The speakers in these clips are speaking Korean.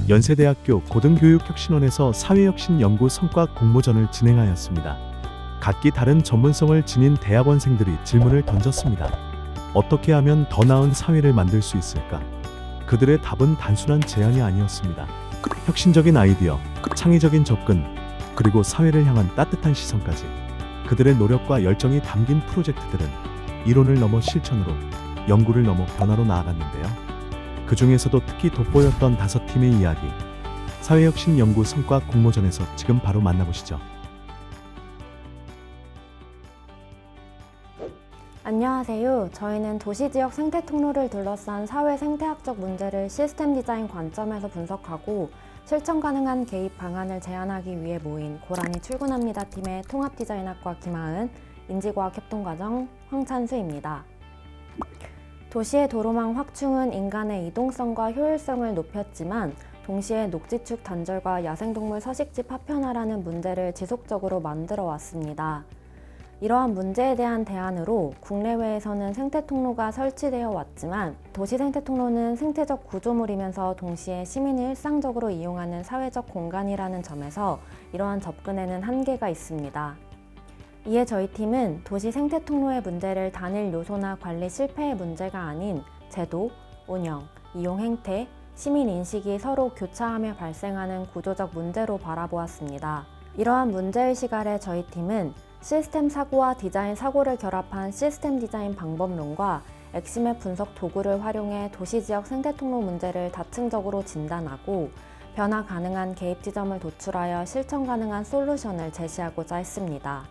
연세대학교 고등교육혁신원에서 사회혁신 연구 성과 공모전을 진행하였습니다. 각기 다른 전문성을 지닌 대학원생들이 질문을 던졌습니다. 어떻게 하면 더 나은 사회를 만들 수 있을까? 그들의 답은 단순한 제안이 아니었습니다. 혁신적인 아이디어, 창의적인 접근, 그리고 사회를 향한 따뜻한 시선까지. 그들의 노력과 열정이 담긴 프로젝트들은 이론을 넘어 실천으로, 연구를 넘어 변화로 나아갔는데요. 그 중에서도 특히 돋보였던 5팀의 이야기, 사회혁신 연구 성과 공모전에서 지금 바로 만나보시죠. 안녕하세요. 저희는 도시지역 생태 통로를 둘러싼 사회 생태학적 문제를 시스템 디자인 관점에서 분석하고 실천 가능한 개입 방안을 제안하기 위해 모인 고라니 출근합니다 팀의 통합 디자인학과 김하은, 인지과학 협동과정 황찬수입니다. 도시의 도로망 확충은 인간의 이동성과 효율성을 높였지만 동시에 녹지축 단절과 야생동물 서식지 파편화라는 문제를 지속적으로 만들어 왔습니다. 이러한 문제에 대한 대안으로 국내외에서는 생태통로가 설치되어 왔지만 도시 생태통로는 생태적 구조물이면서 동시에 시민이 일상적으로 이용하는 사회적 공간이라는 점에서 이러한 접근에는 한계가 있습니다. 이에 저희 팀은 도시 생태통로의 문제를 단일 요소나 관리 실패의 문제가 아닌 제도, 운영, 이용 행태, 시민 인식이 서로 교차하며 발생하는 구조적 문제로 바라보았습니다. 이러한 문제의식 아래 저희 팀은 시스템 사고와 디자인 사고를 결합한 시스템 디자인 방법론과 엑시맵 분석 도구를 활용해 도시지역 생태통로 문제를 다층적으로 진단하고 변화 가능한 개입 지점을 도출하여 실천 가능한 솔루션을 제시하고자 했습니다.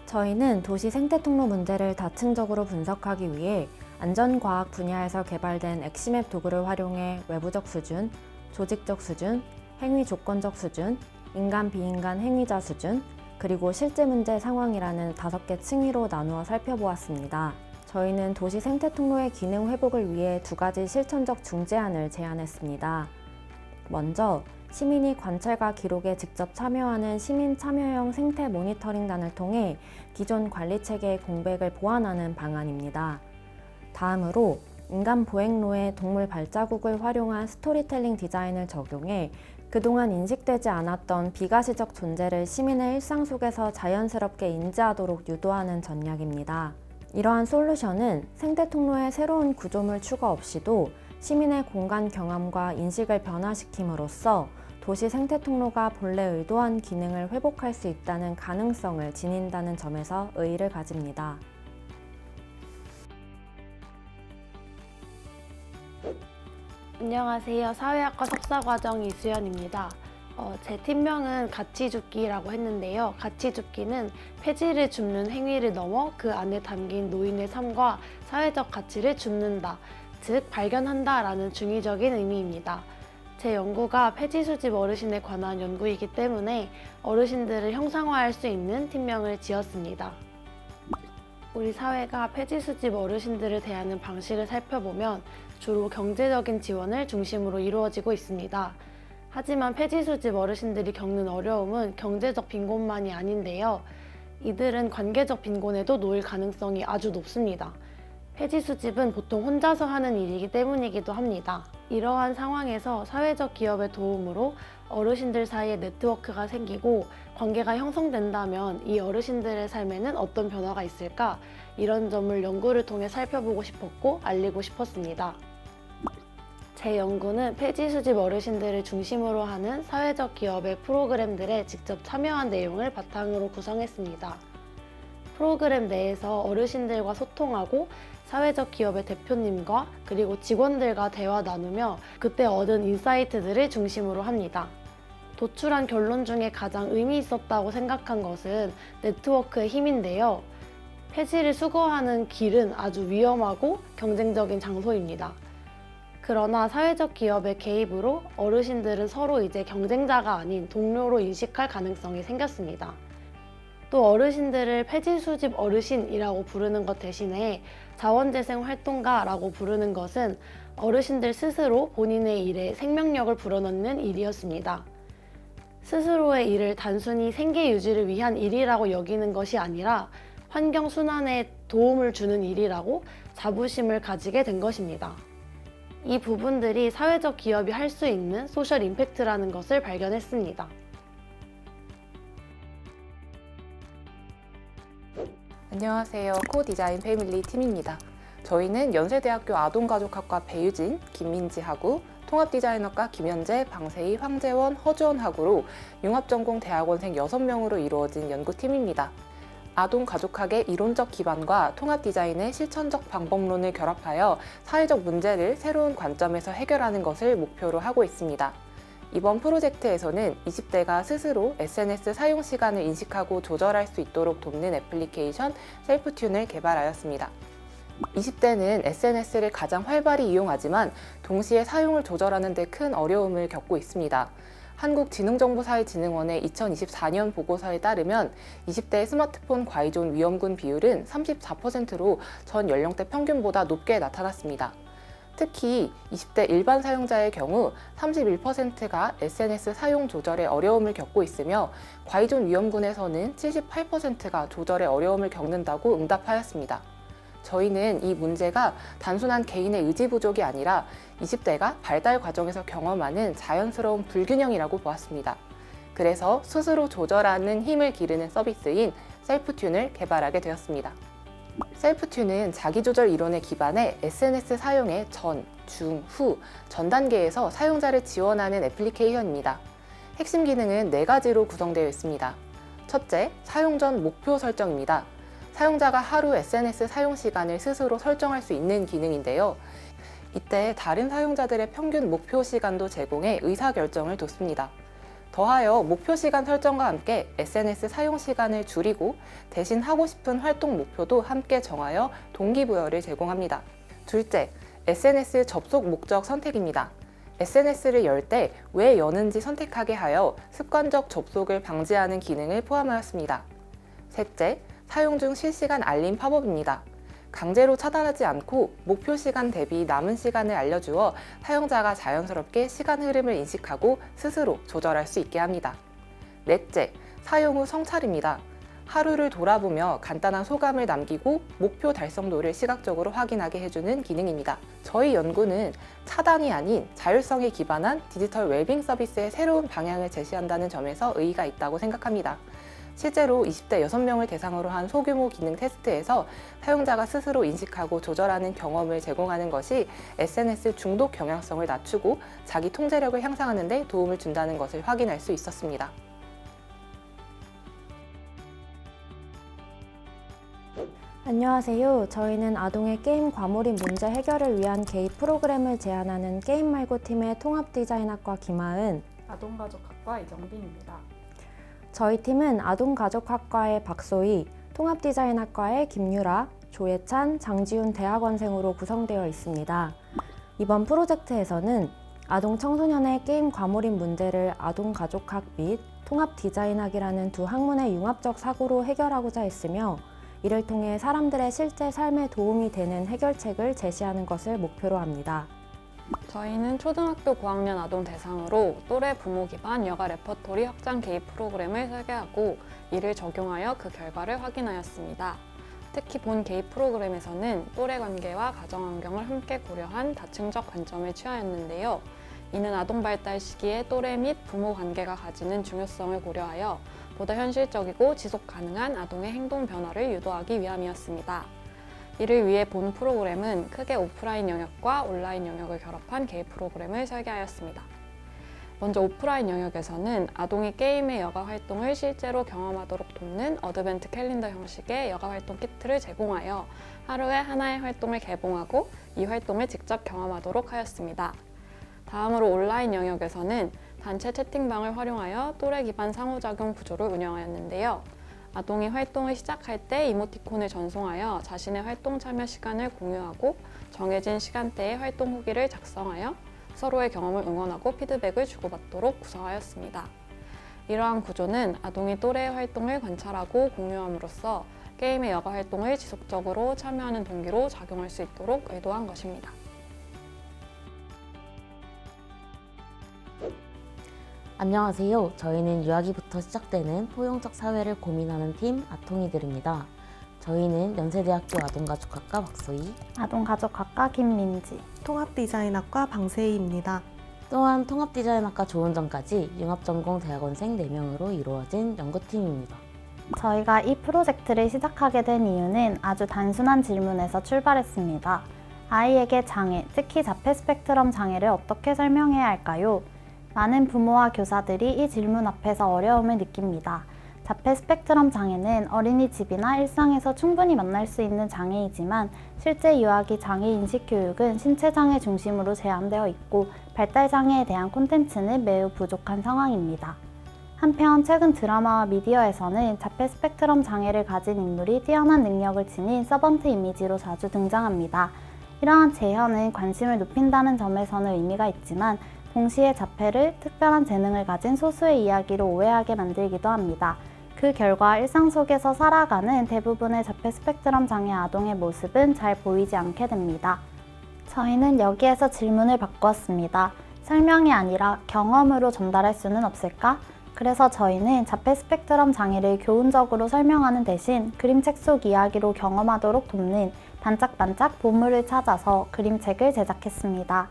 저희는 도시 생태통로 문제를 다층적으로 분석하기 위해 안전과학 분야에서 개발된 엑시맵 도구를 활용해 외부적 수준, 조직적 수준, 행위 조건적 수준, 인간 비인간 행위자 수준, 그리고 실제 문제 상황이라는 5개 층위로 나누어 살펴보았습니다. 저희는 도시 생태통로의 기능 회복을 위해 2가지 실천적 중재안을 제안했습니다. 먼저 시민이 관찰과 기록에 직접 참여하는 시민 참여형 생태 모니터링단을 통해 기존 관리체계의 공백을 보완하는 방안입니다. 다음으로 인간 보행로에 동물 발자국을 활용한 스토리텔링 디자인을 적용해 그동안 인식되지 않았던 비가시적 존재를 시민의 일상 속에서 자연스럽게 인지하도록 유도하는 전략입니다. 이러한 솔루션은 생태통로의 새로운 구조물 추가 없이도 시민의 공간 경험과 인식을 변화시킴으로써 도시 생태통로가 본래 의도한 기능을 회복할 수 있다는 가능성을 지닌다는 점에서 의의를 가집니다. 안녕하세요. 사회학과 석사과정 이수연입니다. 제 팀명은 가치줍기라고 했는데요. 가치줍기는 폐지를 줍는 행위를 넘어 그 안에 담긴 노인의 삶과 사회적 가치를 줍는다, 즉 발견한다 라는 중의적인 의미입니다. 제 연구가 폐지 수집 어르신에 관한 연구이기 때문에 어르신들을 형상화할 수 있는 팀명을 지었습니다. 우리 사회가 폐지 수집 어르신들을 대하는 방식을 살펴보면 주로 경제적인 지원을 중심으로 이루어지고 있습니다. 하지만 폐지 수집 어르신들이 겪는 어려움은 경제적 빈곤만이 아닌데요. 이들은 관계적 빈곤에도 놓일 가능성이 아주 높습니다. 폐지 수집은 보통 혼자서 하는 일이기 때문이기도 합니다. 이러한 상황에서 사회적 기업의 도움으로 어르신들 사이에 네트워크가 생기고 관계가 형성된다면 이 어르신들의 삶에는 어떤 변화가 있을까? 이런 점을 연구를 통해 살펴보고 싶었고 알리고 싶었습니다. 제 연구는 폐지 수집 어르신들을 중심으로 하는 사회적 기업의 프로그램들에 직접 참여한 내용을 바탕으로 구성했습니다. 프로그램 내에서 어르신들과 소통하고 사회적 기업의 대표님과 그리고 직원들과 대화 나누며 그때 얻은 인사이트들을 중심으로 합니다. 도출한 결론 중에 가장 의미 있었다고 생각한 것은 네트워크의 힘인데요. 폐지를 수거하는 길은 아주 위험하고 경쟁적인 장소입니다. 그러나 사회적 기업의 개입으로 어르신들은 서로 이제 경쟁자가 아닌 동료로 인식할 가능성이 생겼습니다. 또 어르신들을 폐지 수집 어르신이라고 부르는 것 대신에 자원재생 활동가라고 부르는 것은 어르신들 스스로 본인의 일에 생명력을 불어넣는 일이었습니다. 스스로의 일을 단순히 생계 유지를 위한 일이라고 여기는 것이 아니라 환경 순환에 도움을 주는 일이라고 자부심을 가지게 된 것입니다. 이 부분들이 사회적 기업이 할 수 있는 소셜 임팩트라는 것을 발견했습니다. 안녕하세요. 코디자인 패밀리 팀입니다. 저희는 연세대학교 아동가족학과 배유진, 김민지하고 통합디자이너과 김현재, 방세희, 황재원, 허주원 학으로 융합전공 대학원생 6명으로 이루어진 연구팀입니다. 아동가족학의 이론적 기반과 통합디자인의 실천적 방법론을 결합하여 사회적 문제를 새로운 관점에서 해결하는 것을 목표로 하고 있습니다. 이번 프로젝트에서는 20대가 스스로 SNS 사용 시간을 인식하고 조절할 수 있도록 돕는 애플리케이션 셀프튠을 개발하였습니다. 20대는 SNS를 가장 활발히 이용하지만 동시에 사용을 조절하는 데 큰 어려움을 겪고 있습니다. 한국지능정보사회진흥원의 2024년 보고서에 따르면 20대의 스마트폰 과의존 위험군 비율은 34%로 전 연령대 평균보다 높게 나타났습니다. 특히 20대 일반 사용자의 경우 31%가 SNS 사용 조절에 어려움을 겪고 있으며 과의존 위험군에서는 78%가 조절에 어려움을 겪는다고 응답하였습니다. 저희는 이 문제가 단순한 개인의 의지 부족이 아니라 20대가 발달 과정에서 경험하는 자연스러운 불균형이라고 보았습니다. 그래서 스스로 조절하는 힘을 기르는 서비스인 셀프튠을 개발하게 되었습니다. 셀프튠은 자기조절 이론에 기반해 SNS 사용의 전, 중, 후, 전 단계에서 사용자를 지원하는 애플리케이션입니다. 핵심 기능은 4가지로 구성되어 있습니다. 첫째, 사용 전 목표 설정입니다. 사용자가 하루 SNS 사용 시간을 스스로 설정할 수 있는 기능인데요. 이때 다른 사용자들의 평균 목표 시간도 제공해 의사결정을 돕습니다. 더하여 목표 시간 설정과 함께 SNS 사용 시간을 줄이고 대신 하고 싶은 활동 목표도 함께 정하여 동기부여를 제공합니다. 둘째, SNS 접속 목적 선택입니다. SNS를 열 때 왜 여는지 선택하게 하여 습관적 접속을 방지하는 기능을 포함하였습니다. 셋째, 사용 중 실시간 알림 팝업입니다. 강제로 차단하지 않고 목표 시간 대비 남은 시간을 알려주어 사용자가 자연스럽게 시간 흐름을 인식하고 스스로 조절할 수 있게 합니다. 넷째, 사용 후 성찰입니다. 하루를 돌아보며 간단한 소감을 남기고 목표 달성도를 시각적으로 확인하게 해주는 기능입니다. 저희 연구는 차단이 아닌 자율성에 기반한 디지털 웰빙 서비스의 새로운 방향을 제시한다는 점에서 의의가 있다고 생각합니다. 실제로 20대 6명을 대상으로 한 소규모 기능 테스트에서 사용자가 스스로 인식하고 조절하는 경험을 제공하는 것이 SNS 중독 경향성을 낮추고 자기 통제력을 향상하는 데 도움을 준다는 것을 확인할 수 있었습니다. 안녕하세요. 저희는 아동의 게임 과몰입 문제 해결을 위한 개입 프로그램을 제안하는 게임 말고 팀의 통합디자인학과 김하은, 아동가족학과 이정빈입니다. 저희 팀은 아동가족학과의 박소희, 통합디자인학과의 김유라, 조예찬, 장지훈 대학원생으로 구성되어 있습니다. 이번 프로젝트에서는 아동 청소년의 게임 과몰입 문제를 아동가족학 및 통합디자인학이라는 두 학문의 융합적 사고로 해결하고자 했으며 이를 통해 사람들의 실제 삶에 도움이 되는 해결책을 제시하는 것을 목표로 합니다. 저희는 초등학교 고학년 아동 대상으로 또래 부모 기반 여가 레퍼토리 확장 개입 프로그램을 설계하고 이를 적용하여 그 결과를 확인하였습니다. 특히 본 개입 프로그램에서는 또래 관계와 가정 환경을 함께 고려한 다층적 관점을 취하였는데요. 이는 아동 발달 시기에 또래 및 부모 관계가 가지는 중요성을 고려하여 보다 현실적이고 지속 가능한 아동의 행동 변화를 유도하기 위함이었습니다. 이를 위해 본 프로그램은 크게 오프라인 영역과 온라인 영역을 결합한 개입 프로그램을 설계하였습니다. 먼저 오프라인 영역에서는 아동이 게임의 여가 활동을 실제로 경험하도록 돕는 어드벤트 캘린더 형식의 여가 활동 키트를 제공하여 하루에 하나의 활동을 개봉하고 이 활동을 직접 경험하도록 하였습니다. 다음으로 온라인 영역에서는 단체 채팅방을 활용하여 또래 기반 상호작용 구조를 운영하였는데요. 아동이 활동을 시작할 때 이모티콘을 전송하여 자신의 활동 참여 시간을 공유하고 정해진 시간대에 활동 후기를 작성하여 서로의 경험을 응원하고 피드백을 주고받도록 구성하였습니다. 이러한 구조는 아동이 또래의 활동을 관찰하고 공유함으로써 게임의 여가 활동을 지속적으로 참여하는 동기로 작용할 수 있도록 의도한 것입니다. 안녕하세요. 저희는 유아기부터 시작되는 포용적 사회를 고민하는 팀 아통이들입니다. 저희는 연세대학교 아동가족학과 박소희, 아동가족학과 김민지, 통합디자인학과 방세희입니다. 또한 통합디자인학과 조은정까지 융합전공 대학원생 4명으로 이루어진 연구팀입니다. 저희가 이 프로젝트를 시작하게 된 이유는 아주 단순한 질문에서 출발했습니다. 아이에게 장애, 특히 자폐 스펙트럼 장애를 어떻게 설명해야 할까요? 많은 부모와 교사들이 이 질문 앞에서 어려움을 느낍니다. 자폐 스펙트럼 장애는 어린이집이나 일상에서 충분히 만날 수 있는 장애이지만 실제 유아기 장애 인식 교육은 신체 장애 중심으로 제한되어 있고 발달 장애에 대한 콘텐츠는 매우 부족한 상황입니다. 한편 최근 드라마와 미디어에서는 자폐 스펙트럼 장애를 가진 인물이 뛰어난 능력을 지닌 서번트 이미지로 자주 등장합니다. 이러한 재현은 관심을 높인다는 점에서는 의미가 있지만 동시에 자폐를 특별한 재능을 가진 소수의 이야기로 오해하게 만들기도 합니다. 그 결과 일상 속에서 살아가는 대부분의 자폐 스펙트럼 장애 아동의 모습은 잘 보이지 않게 됩니다. 저희는 여기에서 질문을 바꾸었습니다. 설명이 아니라 경험으로 전달할 수는 없을까? 그래서 저희는 자폐 스펙트럼 장애를 교훈적으로 설명하는 대신 그림책 속 이야기로 경험하도록 돕는 반짝반짝 보물을 찾아서 그림책을 제작했습니다.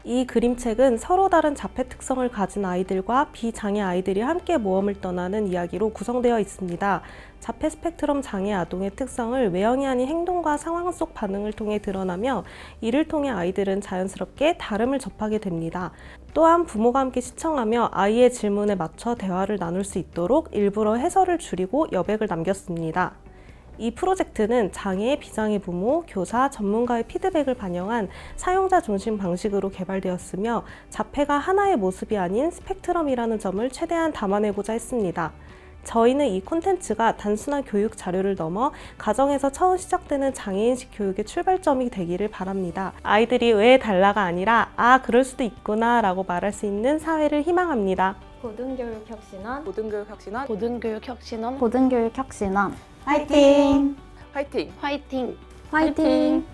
이 그림책은 서로 다른 자폐 특성을 가진 아이들과 비장애 아이들이 함께 모험을 떠나는 이야기로 구성되어 있습니다. 자폐 스펙트럼 장애 아동의 특성을 외형이 아닌 행동과 상황 속 반응을 통해 드러나며 이를 통해 아이들은 자연스럽게 다름을 접하게 됩니다. 또한 부모가 함께 시청하며 아이의 질문에 맞춰 대화를 나눌 수 있도록 일부러 해설을 줄이고 여백을 남겼습니다. 이 프로젝트는 장애, 비장애 부모, 교사, 전문가의 피드백을 반영한 사용자 중심 방식으로 개발되었으며 자폐가 하나의 모습이 아닌 스펙트럼이라는 점을 최대한 담아내고자 했습니다. 저희는 이 콘텐츠가 단순한 교육 자료를 넘어 가정에서 처음 시작되는 장애인식 교육의 출발점이 되기를 바랍니다. 아이들이 왜 달라가 아니라 아 그럴 수도 있구나 라고 말할 수 있는 사회를 희망합니다. 고등교육 혁신원, 고등교육 혁신원 고등교육 혁신원 고등교육 혁신원, 화이팅! 화이팅! 화이팅! 화이팅!